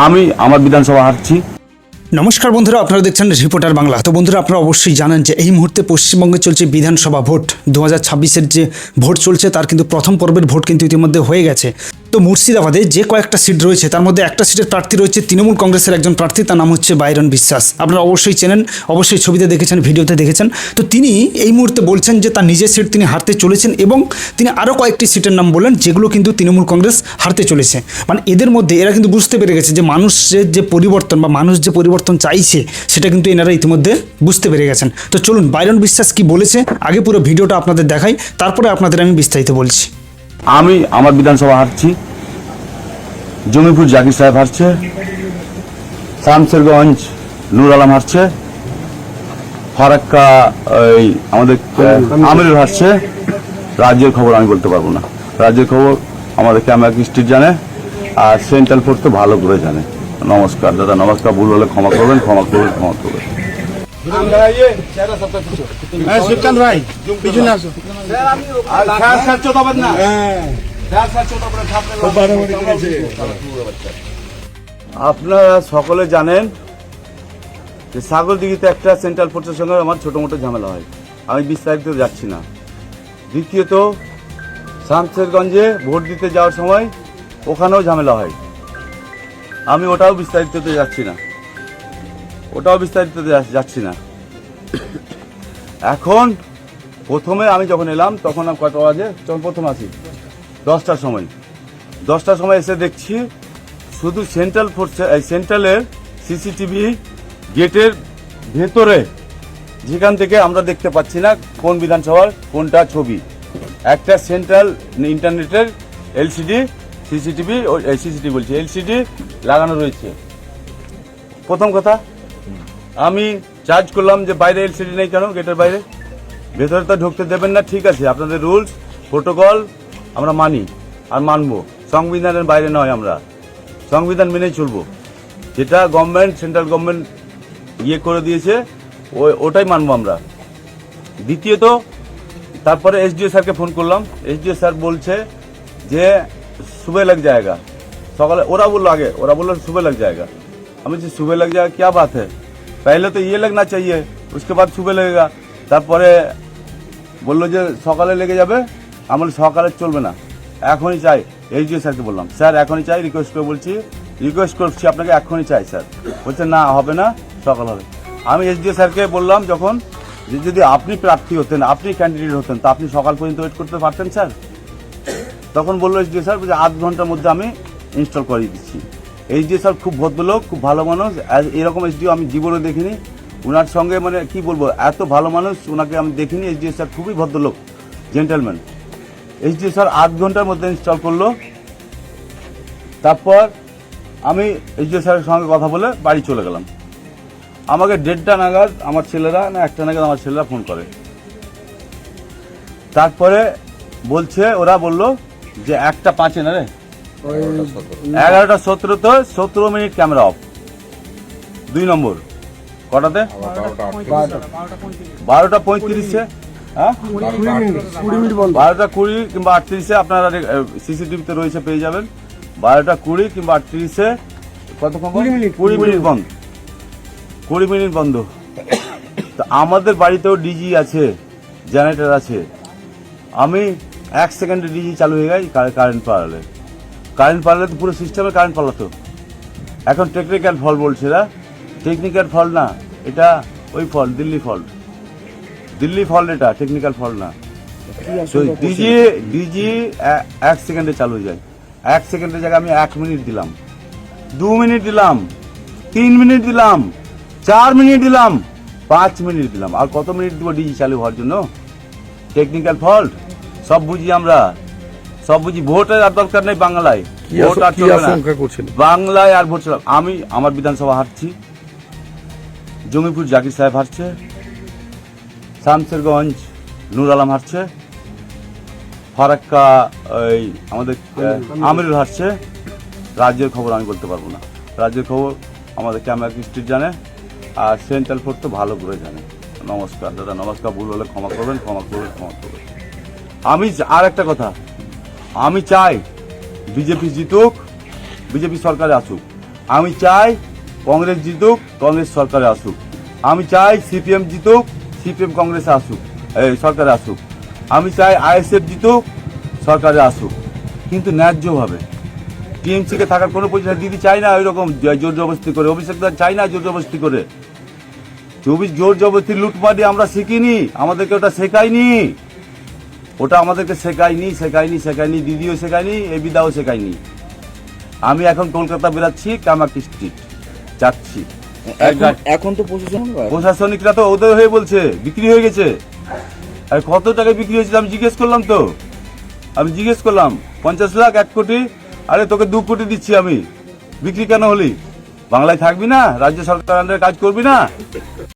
আমি আমার বিধানসভা হারছি। নমস্কার বন্ধুরা, আপনারা দেখছেন রিপোর্টার বাংলা। তো বন্ধুরা, আপনারা অবশ্যই জানেন যে এই মুহূর্তে পশ্চিমবঙ্গে চলছে বিধানসভা ভোট। 2026-এর যে ভোট চলছে তার কিন্তু প্রথম পর্বের ভোট কিন্তু ইতিমধ্যে হয়ে গেছে। তো মুর্শিদাবাদে যে কয়েকটা সিট রয়েছে তার মধ্যে একটা সিটের প্রার্থী রয়েছে তৃণমূল কংগ্রেসের একজন প্রার্থী, তার নাম হচ্ছে বাইরন বিশ্বাস। আপনারা অবশ্যই চেনেন, অবশ্যই ছবিতে দেখেছেন, ভিডিওতে দেখেছেন। তো তিনি এই মুহূর্তে বলছেন যে তার নিজের সিট তিনি হারতে চলেছেন এবং তিনি আরও কয়েকটি সিটের নাম বললেন যেগুলো কিন্তু তৃণমূল কংগ্রেস হারতে চলেছে। মানে এদের মধ্যে এরা কিন্তু বুঝতে পেরে গেছে যে মানুষের যে পরিবর্তন বা মানুষ যে পরিবর্তন চাইছে সেটা কিন্তু এনারা ইতিমধ্যে বুঝতে পেরে গেছেন। তো চলুন বাইরন বিশ্বাস কি বলেছে আগে পুরো ভিডিওটা আপনাদের দেখাই, তারপরে আপনাদের আমি বিস্তারিত বলছি। আমি আমার বিধানসভা হারছি। জমিপুর জাকির সাহেব হারছে, শামসেরগঞ্জ নূর আলম হারছে, ফারাক্কা ওই আমাদের আমিরুল হারছে। রাজ্যের খবর আমি বলতে পারবো না, রাজ্যের খবর আমাদের ক্যামেরা স্ট্রিট জানে, আর সেন্ট্রাল ফোর্স তো ভালো করে জানে। নমস্কার দাদা, নমস্কার। ভুল হলে ক্ষমা করবেন, ক্ষমা করবেন, ক্ষমা করবেন। ভাই পিছনে আসো। আপনারা সকলে জানেন যে ছাগলদিঘিতে একটা সেন্ট্রাল ফোর্সের সঙ্গে আমার ছোটো মোটো ঝামেলা হয়, আমি বিস্তারিত যাচ্ছি না। দ্বিতীয়ত শামসেরগঞ্জে ভোট দিতে যাওয়ার সময় ওখানেও ঝামেলা হয়, আমি ওটাও বিস্তারিত যাচ্ছি না। এখন প্রথমে আমি যখন এলাম তখন আমি কত বাজে যখন প্রথম আসি 10টার সময় এসে দেখছি শুধু সেন্ট্রাল ফোর্স সেন্ট্রালের সিসিটিভি গেটের ভেতরে, যেখান থেকে আমরা দেখতে পাচ্ছি না কোন বিধানসভার কোনটা ছবি, একটা সেন্ট্রাল ইন্টারনেটের এলসিডি লাগানো রয়েছে। প্রথম কথা, আমি চার্জ করলাম যে বাইরে এলসিডি নেই কেন, গেটের বাইরে, ভেতরে তো ঢুকতে দেবেন না। ঠিক আছে, আপনাদের রুলস প্রোটোকল আমরা মানি আর মানবো, সংবিধানের বাইরে নয়, আমরা সংবিধান মেনেই চলবো। যেটা গভর্নমেন্ট সেন্ট্রাল গভর্নমেন্ট করে দিয়েছে ওটাই মানবো আমরা। দ্বিতীয়ত তারপরে এসডিও স্যারকে ফোন করলাম, এসডিও স্যার বলছে যে सुबह लग जाएगा। सकाले ओरा बोलो सुबह लग जाएगा। हम सुबह लग जाएगा क्या बात है, पहले तो ये लगना चाहिए, उसके बाद सुबह लगेगा। তারপরে বললো যে সকালে লেগে যাবে, আমার সকালে চলবে না, এখনই চাই। এসডিও স্যারকে বললাম স্যার এখনই চাই, রিকোয়েস্ট করছি আপনাকে, এখনই চাই স্যার। বলছে না হবে না, সকাল হবে। আমি এসডিও স্যারকে বললাম যখন যে যদি আপনি প্রার্থী হতেন, আপনি ক্যান্ডিডেট হতেন, তা আপনি সকাল পর্যন্ত ওয়েট করতে পারতেন স্যার। তখন বললো এসডিও স্যার যে 8 ঘন্টার মধ্যে আমি ইনস্টল করিয়ে দিচ্ছি। এসডিও স্যার খুব ভদ্রলোক, খুব ভালো মানুষ, এরকম এসডিও আমি জীবনে দেখিনি। ওনার সঙ্গে মানে কি বলবো, এত ভালো মানুষ ওনাকে আমি দেখিনি। এসডিও স্যার খুবই ভদ্রলোক, জেন্টেলম্যান। এসডিও স্যার 8 ঘন্টার মধ্যে ইনস্টল করলো। তারপর আমি এসডিও স্যারের সঙ্গে কথা বলে বাড়ি চলে গেলাম। আমাকে 1:30 নাগাদ আমার ছেলেরা না 1টা নাগাদ আমার ছেলেরা ফোন করে। তারপরে বলছে, ওরা বললো যে 1:05 না রে, 11:17 তো 17 মিনিট ক্যামেরা অফ। 2 নম্বর কটাতে 12:35 হ্যাঁ 12:20 কিংবা 38 আপনারা সিসিটিভিতে রয়েছে, পেয়ে যাবেন। 12:20 কিংবা 38 কতক্ষণ 20 মিনিট বন্ধ, 20 মিনিট বন্ধ। তো আমাদের বাড়িতেও ডিজি আছে, জেনারেটর আছে। আমি 1 সেকেন্ডে ডিজি চালু হয়ে গেছে। কারেন্ট পালালে তো পুরো সিস্টেমে কারেন্ট পালাতো। এখন টেকনিক্যাল ফল্ট বলছে না, টেকনিক্যাল ফল্ট না, এটা ওই ফল্ট, দিল্লি ফল্ট, এটা টেকনিক্যাল ফল্ট না। ডিজি 1 সেকেন্ডে চালু হয়ে যায়। 1 সেকেন্ডের জায়গায় আমি 1 মিনিট দিলাম, 2 মিনিট দিলাম, 3 মিনিট দিলাম, 4 মিনিট দিলাম, 5 মিনিট দিলাম, আর কত মিনিট দিব ডিজি চালু হওয়ার জন্য? টেকনিক্যাল ফল্ট সব বুঝি আমরা, সব বুঝি। ভোটের আর দরকার নেই বাংলায়, ভোট আর চলবে না বাংলায়, আর ভোট চলবে। আমি আমার বিধানসভা হারছি। জমিপুর জাকির সাহেব হারছে, শামসেরগঞ্জ নূর আলম হারছে, ফারাক্কা ওই আমাদের আমিরুল হারছে। রাজ্যের খবর আমি বলতে পারবো না, রাজ্যের খবর আমাদের ক্যামেরা স্ট্রিট জানে, আর সেন্ট্রাল ফোর্স তো ভালো করে জানে। নমস্কার দাদা, নমস্কার। ভুল হলে ক্ষমা করবেন, ক্ষমা করবেন, ক্ষমা করবেন। আমি আর একটা কথা, আমি চাই বিজেপি জিতুক, বিজেপি সরকারে আসুক। আমি চাই কংগ্রেস জিতুক, কংগ্রেস সরকারে আসুক। আমি চাই সিপিএম জিতুক, সিপিএম কংগ্রেসে আসুক, সরকারে আসুক। আমি চাই আইএসএফ জিতুক, সরকারে আসুক, কিন্তু ন্যায্যভাবে। টিএমসিকে থাকার কোনো পজিশন দিদি চাই না, ওই রকম জোর জবরদস্তি করে। অভিষেক দা চাই না জোর জবরদস্তি করে। জোর জবরদস্তি লুটপাটি আমরা শিখিনি, আমাদেরকে ওটা শেখায়নি। ওটা আমাদেরকে শেখায়নি, দিদিও শেখায়নি, এবিদাও শেখায়নি। আমি এখন কলকাতা বেরাচ্ছি, কামাকি স্ট্রিট যাচ্ছি। এখন তো প্রশাসনিকরা তো ওদের হয়ে বলছে বিক্রি হয়ে গেছে। আর কত টাকায় বিক্রি হয়েছিল আমি জিজ্ঞেস করলাম, 50 লাখ, 1 কোটি। আরে তোকে 2 কোটি দিচ্ছি আমি, বিক্রি কেন হলি? বাংলায় থাকবি না? রাজ্য সরকার আন্ডারে কাজ করবি না?